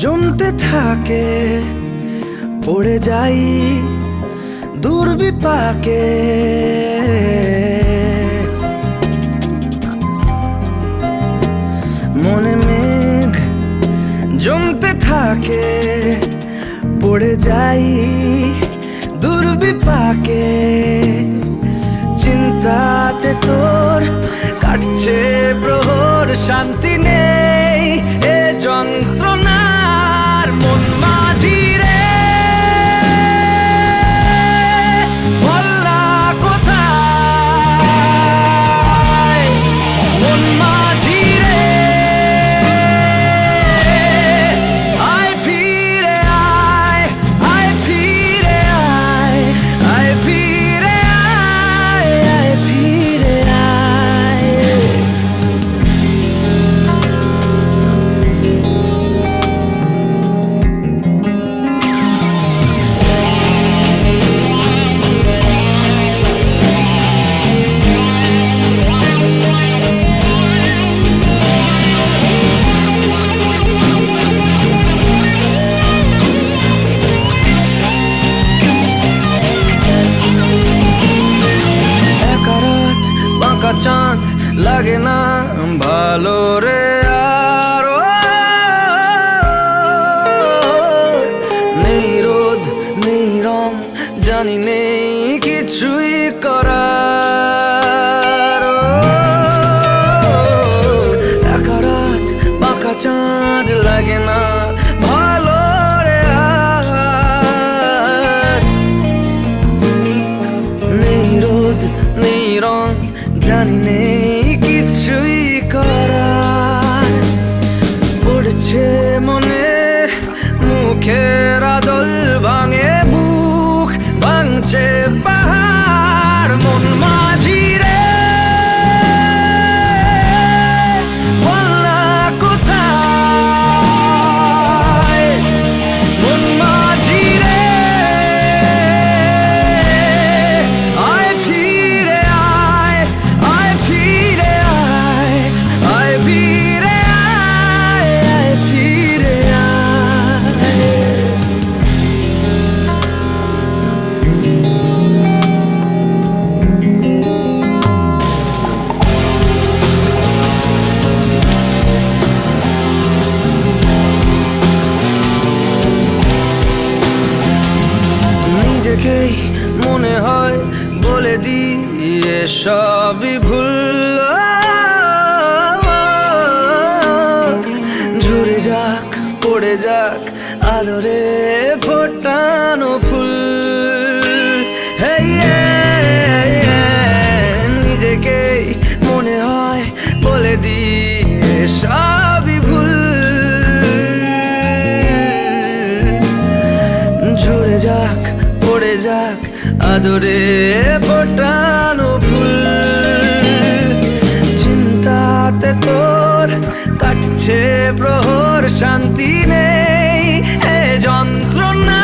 জমতে থাকে, পড়ে যাই দুর্বিপাকে। মনে মেঘ জমতে থাকে, পড়ে যাই দুর্বিপাকে। চিন্তাতে তোর কাটছে প্রহর, শান্তি নেই এ যন্ত্রণার। মন মাঝি রে বল্লা কোথায়, মন মাঝি রে আয় ফিরে আয়, আয় ফিরে আয়, আয় ফিরে আয়, আয় ফিরে আয়। চাঁদ লাগে না ভালো রে আর, নেই রোদ নেই রং, জানি নেই কিছুই করার। একা রাত বাঁকা চাঁদ লাগে না ভালো রে আর, নেই রোদ নেই রং, জানি নেই কিছুই করার। পড়ছে মনে মুখের আদল, ভাঙে বুক ভাঙছে পাহাড়। মন মাঝি রে বল্লা কোথায়, মন মাঝি রে আয় ফিরে আয়, আয় ফিরে আয়, আয় ফিরে আয়, আয় ফিরে আয়। নিজেকেই মনে হয় বলে দিয়ে সবই ভুল, ঝরে যাক পড়ে যাক আদরে ফোটানো ফুল। নিজেকেই মনে হয় বলে দিয়ে সবই ভুল, ঝরে যাক পড়ে যাক আদরে ফোটানো ফুল। চিন্তাতে তোর কাটছে প্রহর, শান্তি নেই এ যন্ত্রণা।